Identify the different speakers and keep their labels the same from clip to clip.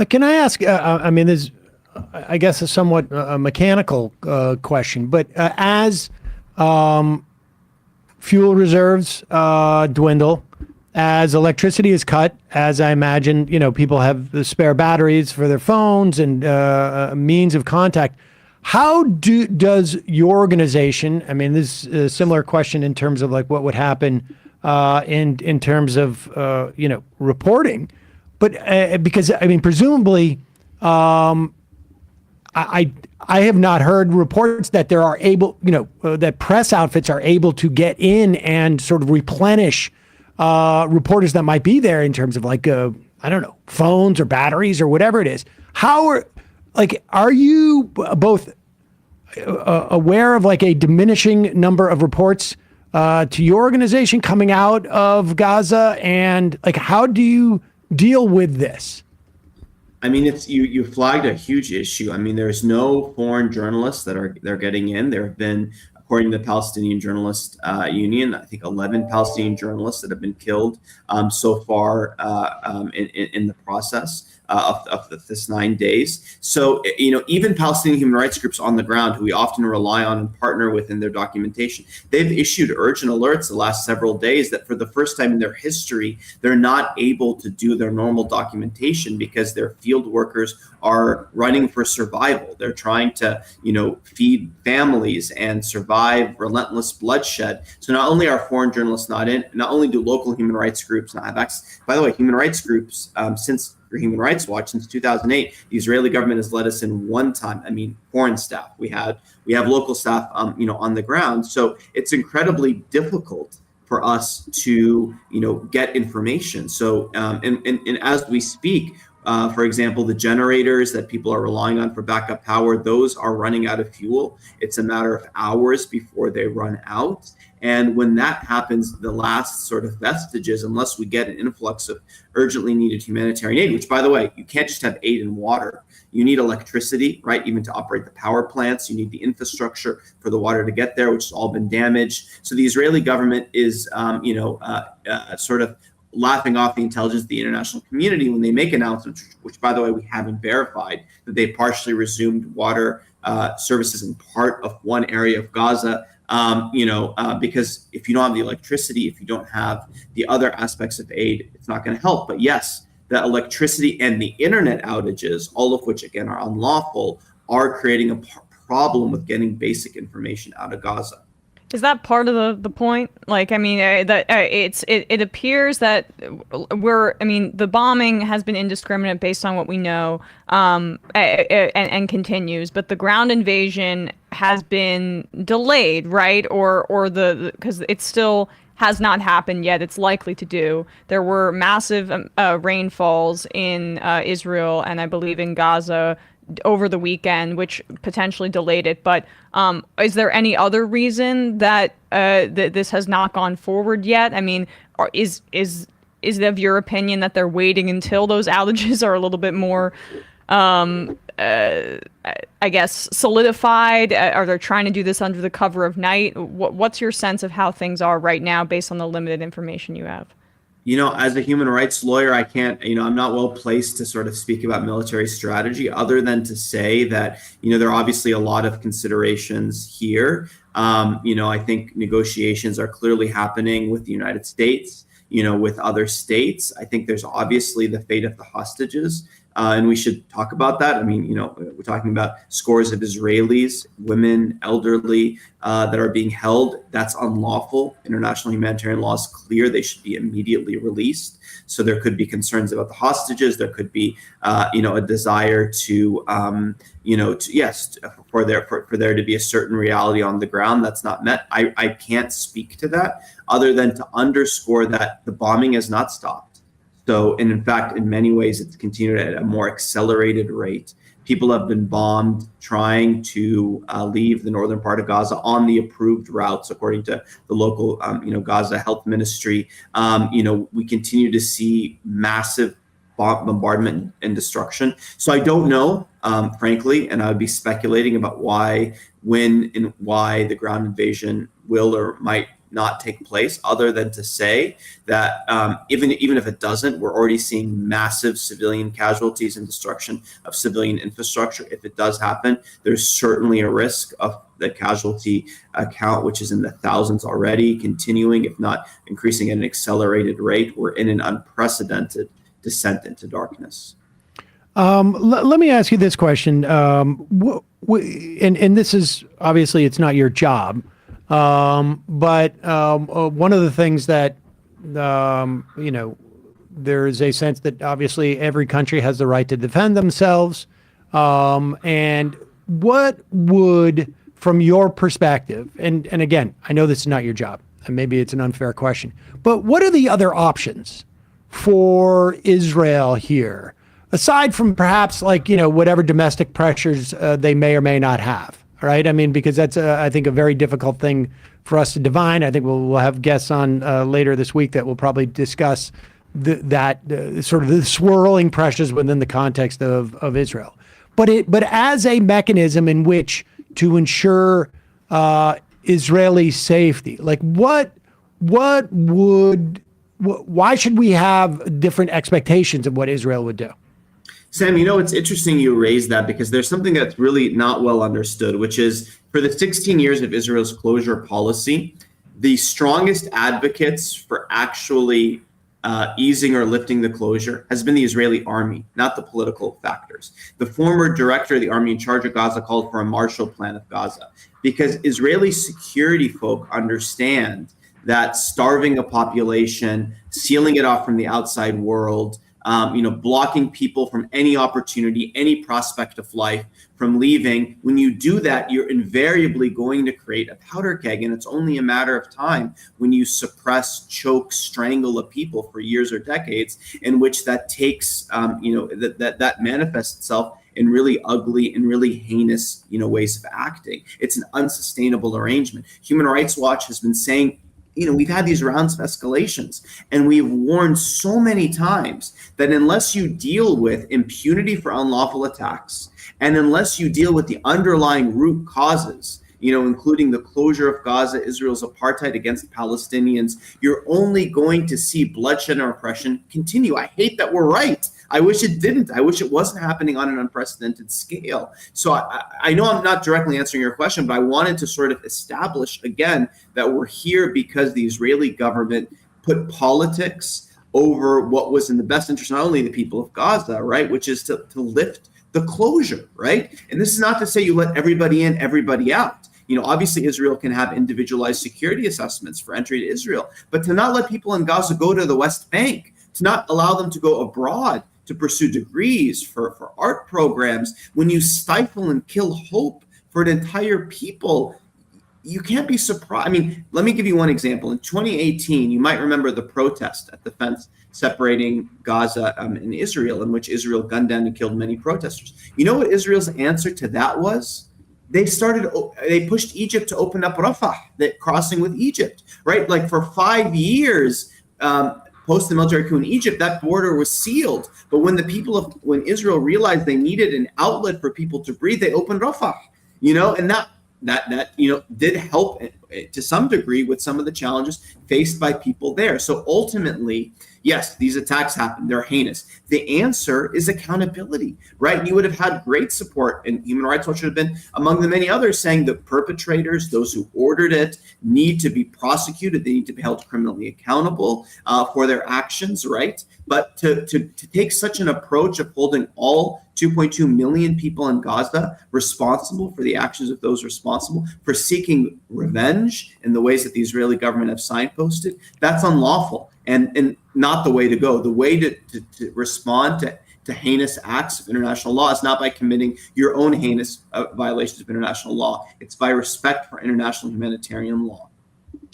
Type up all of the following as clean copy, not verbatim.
Speaker 1: Can I ask? I mean, there's, I guess, a somewhat mechanical question, but as fuel reserves dwindle, as electricity is cut, as I imagine, people have the spare batteries for their phones and means of contact. How does your organization? I mean, this is a similar question in terms of like what would happen in terms of reporting, but because I mean, presumably, I have not heard reports that there are able, that press outfits are able to get in and sort of replenish reporters that might be there in terms of like, I don't know, phones or batteries or whatever it is. Are you both aware of like a diminishing number of reports to your organization coming out of Gaza, and like, how do you deal with this?
Speaker 2: I mean, it's you flagged a huge issue. I mean, there's no foreign journalists they're getting in. There have been, according to the Palestinian Journalist Union, I think 11 Palestinian journalists that have been killed so far in the process of this 9 days. So, even Palestinian human rights groups on the ground, who we often rely on and partner with in their documentation, they've issued urgent alerts the last several days that for the first time in their history, they're not able to do their normal documentation because their field workers are running for survival. They're trying to, feed families and survive relentless bloodshed. So not only are foreign journalists not in, not only do local human rights groups not have access. By the way, human rights groups, since Human Rights Watch, since 2008, the Israeli government has let us in one time. I mean, foreign staff. We have local staff, on the ground. So it's incredibly difficult for us to, get information. So, and as we speak, for example, the generators that people are relying on for backup power, those are running out of fuel. It's a matter of hours before they run out. And when that happens, the last sort of vestiges, unless we get an influx of urgently needed humanitarian aid, which, by the way, you can't just have aid and water. You need electricity, right? Even to operate the power plants, you need the infrastructure for the water to get there, which has all been damaged. So the Israeli government is, sort of laughing off the intelligence of the international community when they make announcements, which, by the way, we haven't verified, that they partially resumed water services in part of one area of Gaza. Because if you don't have the electricity, if you don't have the other aspects of aid, it's not going to help. But yes, the electricity and the internet outages, all of which, again, are unlawful, are creating a problem with getting basic information out of Gaza.
Speaker 3: Is that part of the point? Like, I mean, it appears that the bombing has been indiscriminate based on what we know, and continues, but the ground invasion has been delayed, right? Or because it still has not happened yet. It's likely to do. There were massive rainfalls in Israel and I believe in Gaza over the weekend, which potentially delayed it. But is there any other reason that this has not gone forward yet? I mean, is it of your opinion that they're waiting until those outages are a little bit more, I guess, solidified? Are they trying to do this under the cover of night? What's your sense of how things are right now based on the limited information you have?
Speaker 2: As a human rights lawyer, I can't, I'm not well placed to sort of speak about military strategy other than to say that, there are obviously a lot of considerations here. I think negotiations are clearly happening with the United States, with other states. I think there's obviously the fate of the hostages. And we should talk about that. I mean, we're talking about scores of Israelis, women, elderly, that are being held. That's unlawful. International humanitarian law is clear. They should be immediately released. So there could be concerns about the hostages. There could be, a desire to, for there to be a certain reality on the ground that's not met. I can't speak to that other than to underscore that the bombing has not stopped. So, and in fact, in many ways, it's continued at a more accelerated rate. People have been bombed trying to leave the northern part of Gaza on the approved routes, according to the local, Gaza Health Ministry. We continue to see massive bombardment and destruction. So I don't know, frankly, and I would be speculating about why, when, and why the ground invasion will or might not take place, other than to say that even if it doesn't, we're already seeing massive civilian casualties and destruction of civilian infrastructure. If it does happen, there's certainly a risk of the casualty count, which is in the thousands already, continuing, if not increasing at an accelerated rate. We're in an unprecedented descent into darkness.
Speaker 1: Let me ask you this question. And this is obviously it's not your job, but one of the things that there is a sense that obviously every country has the right to defend themselves. And what would, from your perspective, and again, I know this is not your job, and maybe it's an unfair question, but what are the other options for Israel here? Aside from perhaps whatever domestic pressures they may or may not have, right? I mean, because that's, I think, a very difficult thing for us to divine. I think we'll have guests on later this week that will probably discuss that sort of the swirling pressures within the context of Israel. But as a mechanism in which to ensure Israeli safety, why should we have different expectations of what Israel would do?
Speaker 2: Sam, it's interesting you raised that, because there's something that's really not well understood, which is for the 16 years of Israel's closure policy, the strongest advocates for actually easing or lifting the closure has been the Israeli army, not the political factors. The former director of the army in charge of Gaza called for a Marshall Plan of Gaza, because Israeli security folk understand that starving a population, sealing it off from the outside world, blocking people from any opportunity, any prospect of life from leaving. When you do that, you're invariably going to create a powder keg, and it's only a matter of time when you suppress, choke, strangle a people for years or decades, in which that takes, that manifests itself in really ugly and really heinous, ways of acting. It's an unsustainable arrangement. Human Rights Watch has been saying, we've had these rounds of escalations, and we've warned so many times that unless you deal with impunity for unlawful attacks, and unless you deal with the underlying root causes, including the closure of Gaza, Israel's apartheid against Palestinians, you're only going to see bloodshed and oppression continue. I hate that we're right. I wish it didn't. I wish it wasn't happening on an unprecedented scale. So I know I'm not directly answering your question, but I wanted to sort of establish again that we're here because the Israeli government put politics over what was in the best interest, not only the people of Gaza, right, which is to lift the closure, right? And this is not to say you let everybody in, everybody out. Obviously Israel can have individualized security assessments for entry to Israel, but to not let people in Gaza go to the West Bank, to not allow them to go abroad to pursue degrees, for art programs, when you stifle and kill hope for an entire people, you can't be surprised. I mean, let me give you one example. In 2018, you might remember the protest at the fence separating Gaza and Israel, in which Israel gunned down and killed many protesters. You know what Israel's answer to that was? They pushed Egypt to open up Rafah, that crossing with Egypt, right? Like for 5 years, post the military coup in Egypt, that border was sealed. But when when Israel realized they needed an outlet for people to breathe, they opened Rafah, and that did help to some degree with some of the challenges faced by people there. So ultimately, yes, these attacks happen. They're heinous. The answer is accountability, right? You would have had great support, and Human Rights Watch would have been among the many others saying the perpetrators, those who ordered it, need to be prosecuted. They need to be held criminally accountable for their actions, right? But to take such an approach of holding all 2.2 million people in Gaza responsible for the actions of those responsible, for seeking revenge in the ways that the Israeli government have signposted, that's unlawful and not the way to go. The way to respond to heinous acts of international law is not by committing your own heinous violations of international law. It's by respect for international humanitarian law.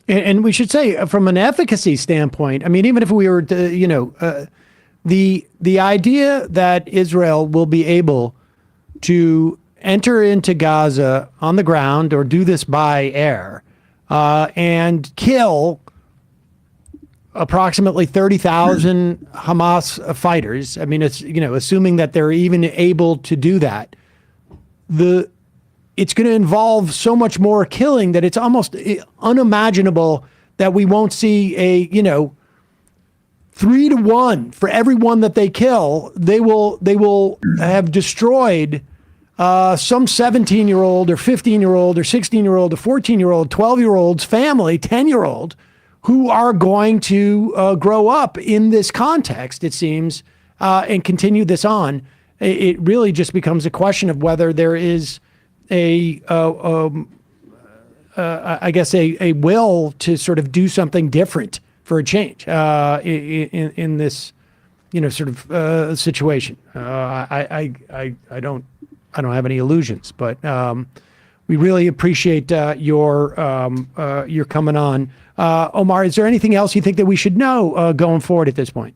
Speaker 1: And we should say, from an efficacy standpoint, I mean, even if we were to, the idea that Israel will be able to enter into Gaza on the ground or do this by air and kill approximately 30,000 Hamas fighters. I mean, it's, assuming that they're even able to do that, it's going to involve so much more killing that it's almost unimaginable that we won't see a, 3-1 for everyone that they kill. They will have destroyed some 17-year-old or 15-year-old or 16-year-old or 14-year-old, 12-year-old's family, 10-year-old, who are going to grow up in this context, it seems, and continue this on. It really just becomes a question of whether there is a will to sort of do something different for a change in this, sort of situation. I don't have any illusions, but we really appreciate your coming on. Omar, is there anything else you think that we should know going forward at this point?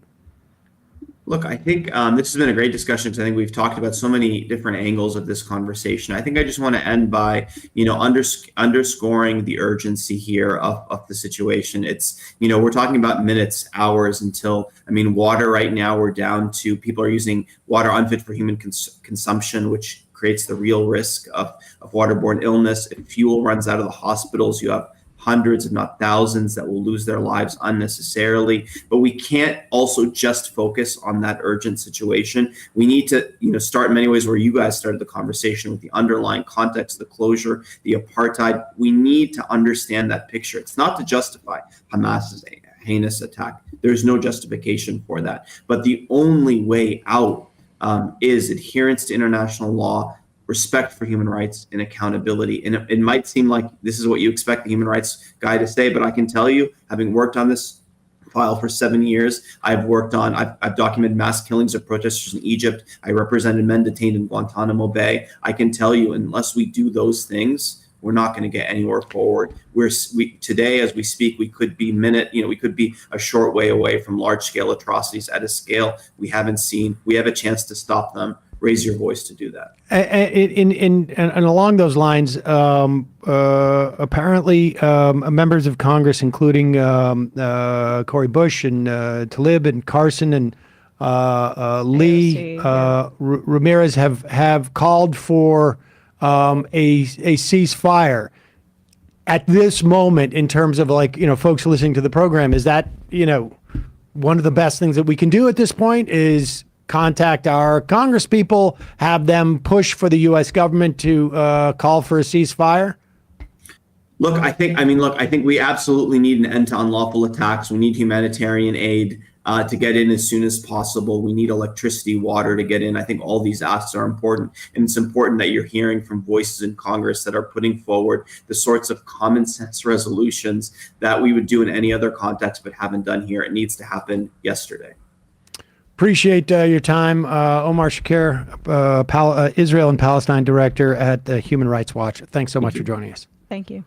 Speaker 2: Look, I think this has been a great discussion because I think we've talked about so many different angles of this conversation. I think I just want to end by, underscoring the urgency here of the situation. It's, we're talking about minutes, hours until, water right now, we're down to people are using water unfit for human consumption, which creates the real risk of waterborne illness. If fuel runs out of the hospitals, you have hundreds, if not thousands, that will lose their lives unnecessarily. But we can't also just focus on that urgent situation. We need to, start in many ways where you guys started the conversation with the underlying context, the closure, the apartheid. We need to understand that picture. It's not to justify Hamas's heinous attack. There's no justification for that. But the only way out is adherence to international law, respect for human rights, and accountability. And it might seem like this is what you expect the human rights guy to say, but I can tell you, having worked on this file for 7 years, I've documented mass killings of protesters in Egypt. I represented men detained in Guantanamo Bay. I can tell you, unless we do those things, we're not going to get anywhere forward. Today, as we speak, we could be we could be a short way away from large-scale atrocities at a scale we haven't seen. We have a chance to stop them. Raise your voice to do that.
Speaker 1: And along those lines, apparently members of Congress, including Cori Bush and Tlaib and Carson and Lee, Ramirez have called for a ceasefire. At this moment, in terms of folks listening to the program, is that, one of the best things that we can do at this point is contact our Congress people, have them push for the U.S. government to call for a ceasefire?
Speaker 2: Look, I think we absolutely need an end to unlawful attacks. We need humanitarian aid to get in as soon as possible. We need electricity, water to get in. I think all these asks are important. And it's important that you're hearing from voices in Congress that are putting forward the sorts of common sense resolutions that we would do in any other context but haven't done here. It needs to happen yesterday.
Speaker 1: Appreciate your time. Omar Shakir, Israel and Palestine Director at Human Rights Watch. Thanks so much for joining us.
Speaker 3: Thank you.